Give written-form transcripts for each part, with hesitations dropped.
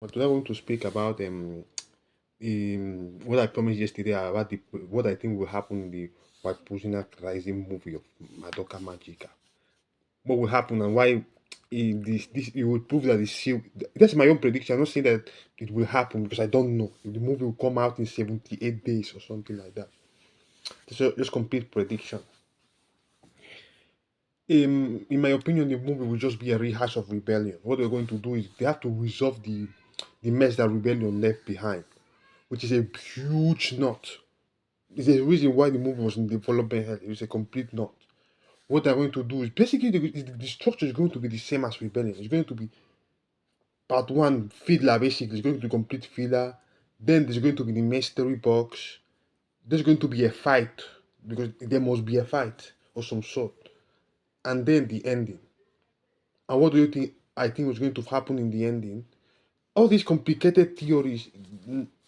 But today I want to speak about what I promised yesterday about what I think will happen in the Walpurgisnacht Rising movie of Madoka Magica. What will happen and why this it will prove that that's my own prediction. I'm not saying that it will happen because I don't know. If the movie will come out in 78 days or something like that. Just complete prediction. In my opinion, the movie will just be a rehash of Rebellion. What they're going to do is they have to resolve the mess that Rebellion left behind, which is a huge knot. It's a reason why the movie was in development hell. It's a complete knot. What they're going to do is basically the structure is going to be the same as Rebellion. It's going to be part one filler, basically. It's going to be complete filler. Then there's going to be the mystery box. There's going to be a fight because there must be a fight of some sort. And then the ending. And what do you think I think was going to happen in the ending? All these complicated theories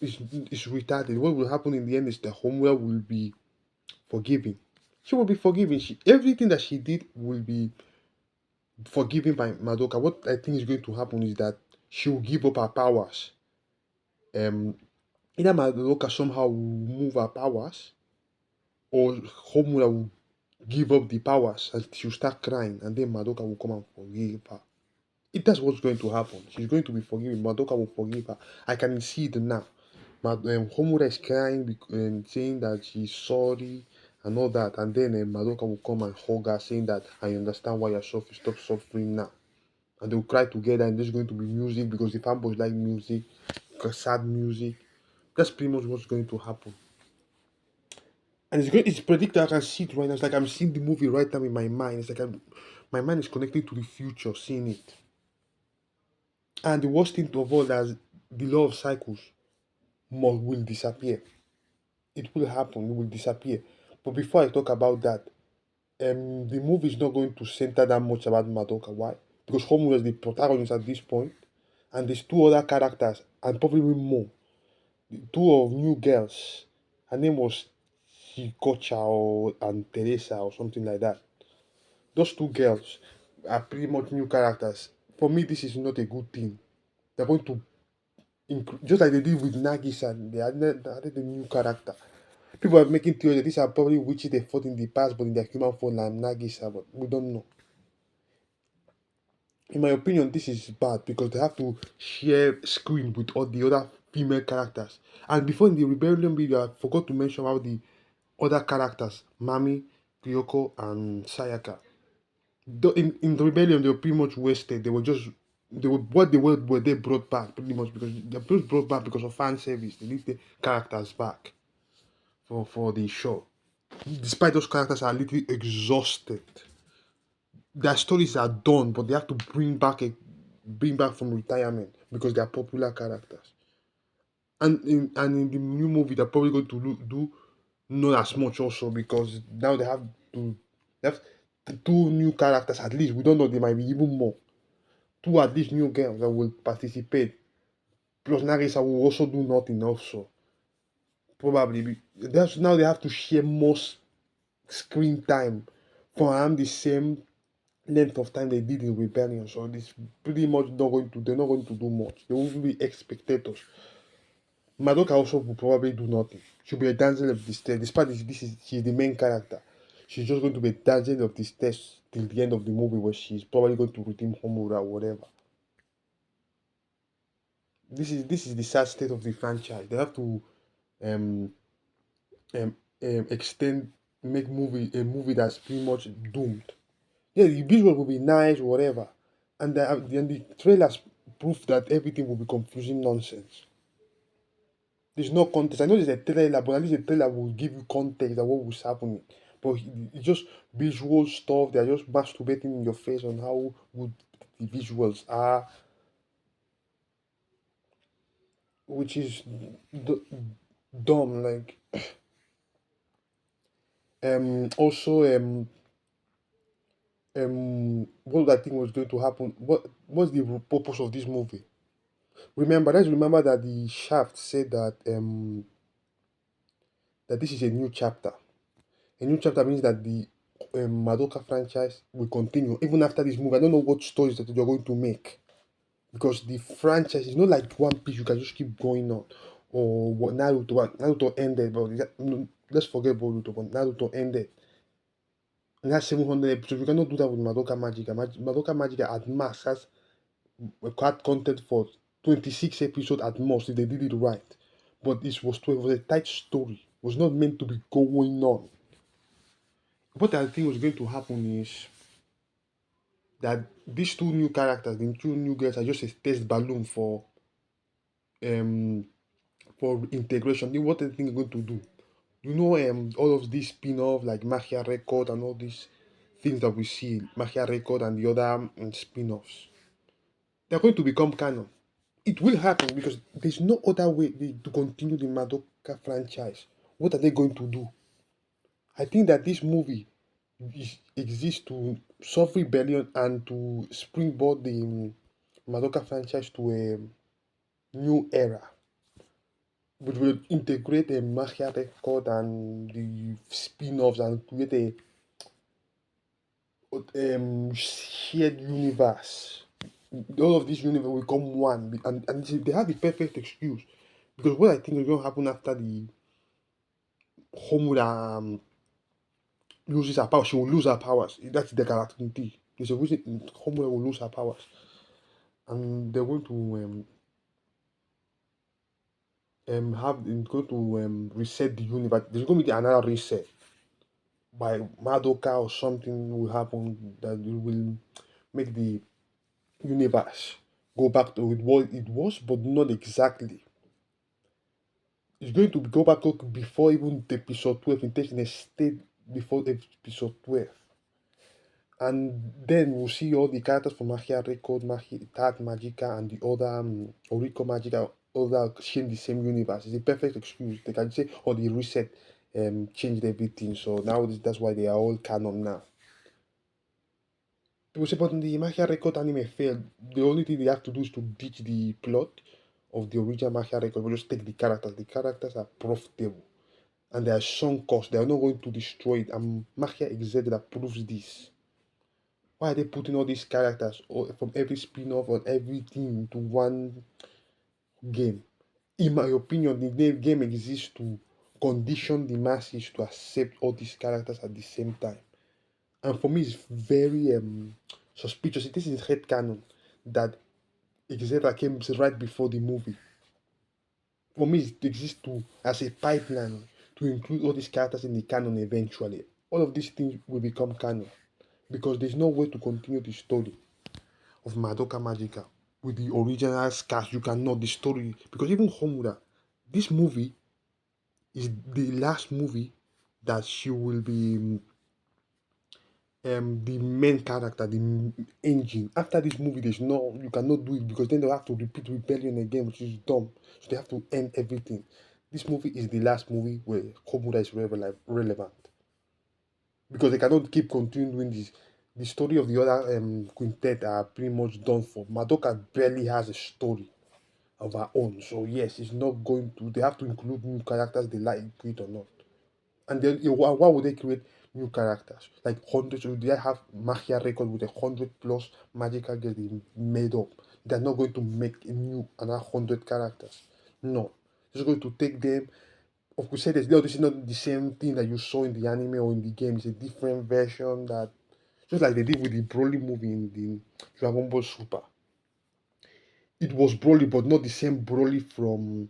is retarded. What will happen in the end is the Homeworld will be forgiven. She will be forgiven. Everything that she did will be forgiven by Madoka. What I think is going to happen is that she will give up her powers. Um, Either Madoka somehow will move her powers, or Homeworld will give up the powers and she'll start crying, and then Madoka will come and forgive her. That's what's going to happen. She's going to be forgiven. Madoka will forgive her. I can see it now. Homura is crying and saying that she's sorry and all that. And then Madoka will come and hug her, saying that I understand why you're suffering. Stop suffering now. And they'll cry together, and there's going to be music because the fanboys like music, sad music. That's pretty much what's going to happen. And it's predicted. I can see it right now. It's like I'm seeing the movie right now in my mind. It's like my mind is connecting to the future, seeing it. And the worst thing of all is the law of cycles will disappear. It will happen. It will disappear. But before I talk about that, the movie is not going to center that much about Madoka. Why? Because Homo was the protagonist at this point, and there's two other characters, and probably more. The two of new girls. Her name was Shikocha and Teresa or something like that. Those two girls are pretty much new characters. For me, this is not a good thing. They're going to just like they did with Nagisa, they added a new character. People are making theories that these are probably witches they fought in the past, but in their human form, like Nagisa, but we don't know. In my opinion, this is bad because they have to share screen with all the other female characters. And before in the Rebellion video, I forgot to mention about the other characters, Mami, Kyoko, and Sayaka. In the Rebellion, they were pretty much wasted. They were what they were they brought back pretty much because they were brought back because of fan service. They need the characters back for the show. Despite those characters are literally exhausted, their stories are done, but they have to bring back from retirement because they are popular characters. And in the new movie, they're probably going to do not as much also because now they have two new characters at least. We don't know, there might be even more. Two at least new girls that will participate. Plus Narisa will also do nothing also. Probably now they have to share more screen time for around the same length of time they did in Rebellion. So this pretty much they're not going to do much. They won't be spectators. Madoka also will probably do nothing. She'll be a damsel of distress. Despite she's the main character. She's just going to be a damsel of distress till the end of the movie where she's probably going to redeem Homura or whatever. This is the sad state of the franchise. They have to um extend make movie a movie that's pretty much doomed. Yeah, the visual will be nice, whatever, and the trailers prove that everything will be confusing nonsense. There's no context. I know there's a trailer, but at least the trailer will give you context of what was happening. But it's just visual stuff. They're just masturbating in your face on how good the visuals are, which is dumb. Like, also, what I think was going to happen. What's the purpose of this movie? Let's remember that the Shaft said that this is a new chapter. A new chapter means that the Madoka franchise will continue even after this movie. I don't know what stories that you're going to make. because the franchise is not like One Piece. You can just keep going on, or what Naruto. Naruto ended, but no, let's forget Boruto. But Naruto ended, and that's 700 episodes. You cannot do that with Madoka Magica. Madoka Magica at max has had content for 26 episodes at most if they did it right. But this was 12. It was a tight story. It was not meant to be going on. What I think was going to happen is that these two new characters, the two new girls, are just a test balloon um for integration. Then what I think they're going to do. You know, all of these spin-off like Mafia Record and all these things that we see, Mafia Record and the other spin-offs, they're going to become canon. It will happen because there's no other way to continue the Madoka franchise. What are they going to do? I think that this movie exists to solve rebellion and to springboard the Madoka franchise to a new era, which will integrate a Mafia record and the spin-offs and create a shared universe. All of this universe will become one, and they have the perfect excuse because what I think is going to happen after the Homura loses her power, she will lose her powers. That's the guarantee. There's a reason Homura will lose her powers, and they're going to going to reset the universe. There's going to be another reset by Madoka or something will happen that will make the universe go back to what it was, but not exactly. It's going to go back to before even the episode 12, in taking a state before episode 12. And then we'll see all the characters from Magia Record, Tat Magica, and the other Oriko Magica, all that share the same universe. It's a perfect excuse. They can say, oh, the reset changed everything. So now that's why they are all canon now. People say, but the Magia Record anime failed. The only thing they have to do is to ditch the plot of the original Magia Record. We just take the characters. The characters are profitable and they are sunk cost. They are not going to destroy it. And Magia exactly that proves this. Why are they putting all these characters from every spin-off or everything into one game? In my opinion, the game exists to condition the masses to accept all these characters at the same time. And for me, it's very suspicious. This is headcanon that Exeter came right before the movie. For me, it exists to as a pipeline to include all these characters in the canon eventually. All of these things will become canon because there's no way to continue the story of Madoka Magica with the original cast. You cannot the story because even Homura, this movie is the last movie that she will be the main character, the engine. After this movie, there's no you cannot do it because then they'll have to repeat Rebellion again, which is dumb. So they have to end everything. This movie is the last movie where Homura is relevant because they cannot keep continuing doing this. The story of the other quintet are pretty much done for. Madoka barely has a story of her own, so yes, it's not going to. They have to include new characters, they like it or not. And then why would they create new characters? Like hundreds, do they have Magia record with 100 plus magical girls they made up? They're not going to make a new another 100 characters. No. Just going to take them. Of course, no, this is not the same thing that you saw in the anime or in the game. It's a different version that just like they did with the Broly movie in the Dragon Ball Super. It was Broly, but not the same Broly from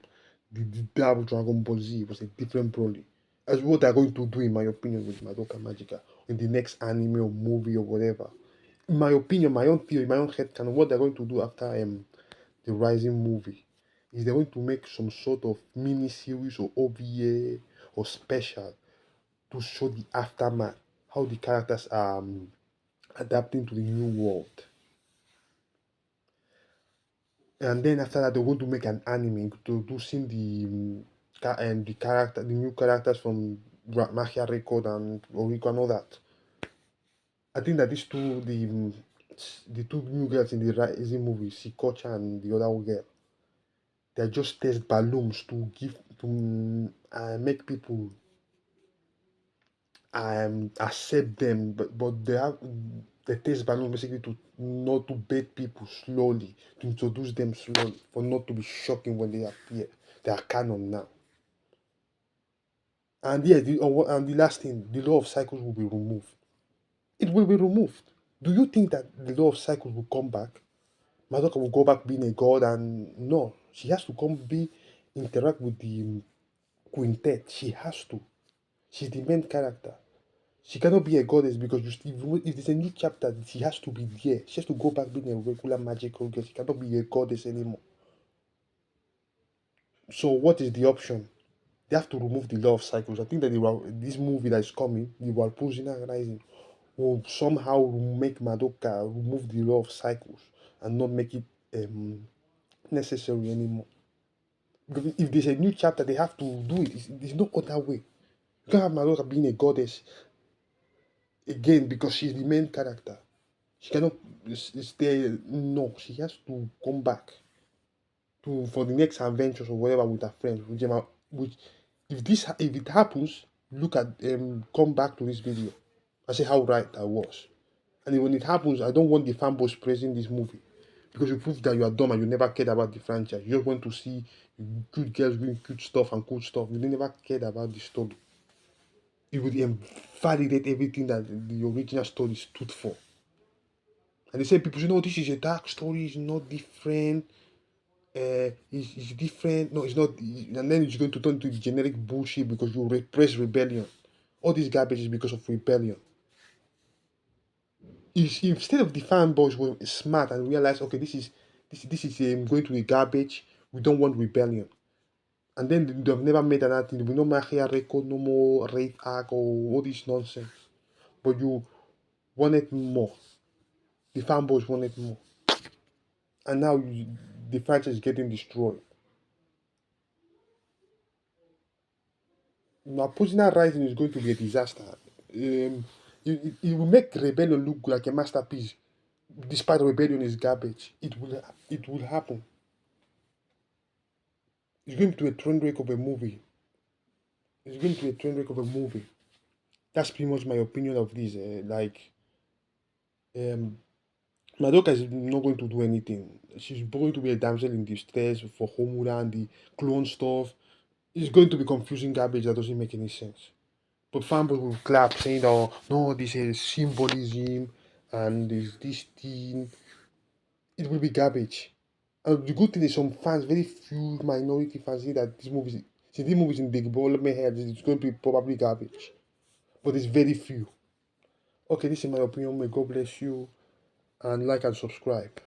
the Double Dragon Ball Z. It was a different Broly. That's what they're going to do, in my opinion, with Madoka Magica in the next anime or movie or whatever. In my opinion, my own theory, my own headcanon, what they're going to do after the Rising movie is they're going to make some sort of mini series or OVA or special to show the aftermath, how the characters are adapting to the new world. And then after that, they're going to make an anime introducing the character, the new characters from Mafia Record and Oriko and all that. I think that these two, the two new girls in the Rising movie, Sikocha and the other girl, they're just test balloons to give to make people accept them, but they have the test balloon basically to not to bait people slowly, to introduce them slowly, for not to be shocking when they appear. They are canon now. And yeah, and the last thing, the law of cycles will be removed. It will be removed. Do you think that the law of cycles will come back? Madoka will go back being a god, and no, she has to come be interact with the quintet. She has to. She's the main character. She cannot be a goddess because if there's a new chapter, she has to be there. She has to go back being a regular magical girl. She cannot be a goddess anymore. So what is the option? They have to remove the law of cycles. I think that this movie that is coming, the Walpurgisnacht Rising, will somehow make Madoka remove the law of cycles and not make it necessary anymore. Because if there's a new chapter, they have to do it. There's no other way. You can't have Madoka being a goddess again because she's the main character. She cannot stay. No, she has to come back to for the next adventures or whatever with her friends. Which if it happens, look at come back to this video and say how right I was. And when it happens, I don't want the fanboys praising this movie because you prove that you are dumb and you never cared about the franchise. You just want to see good girls doing cute stuff and cool stuff. You never cared about the story. It would invalidate everything that the original story stood for. And they say people say, no, this is a dark story, it's not different. It's different. No, it's not. And then it's going to turn into generic bullshit because you repress rebellion. All this garbage is because of rebellion. Instead of the fanboys were smart and realize, okay, this is going to be garbage. We don't want rebellion. And then they've never made another thing. There will be no Magia record, no more raid arc or all this nonsense. But you wanted more. The fanboys wanted more. And now the franchise is getting destroyed. Now, Posina Rising is going to be a disaster. It will make Rebellion look like a masterpiece, despite Rebellion is garbage. It will happen. It's going to be a train wreck of a movie. It's going to be a train wreck of a movie. That's pretty much my opinion of this. Um, Madoka is not going to do anything. She's going to be a damsel in distress for Homura and the clone stuff. It's going to be confusing garbage that doesn't make any sense. But fanboys will clap saying, "Oh no, this is symbolism and there's this thing." It will be garbage. And the good thing is some fans, very few minority fans, say that this movie is in development head, it's going to be probably garbage. But it's very few. Okay, this is my opinion. May God bless you and like and subscribe.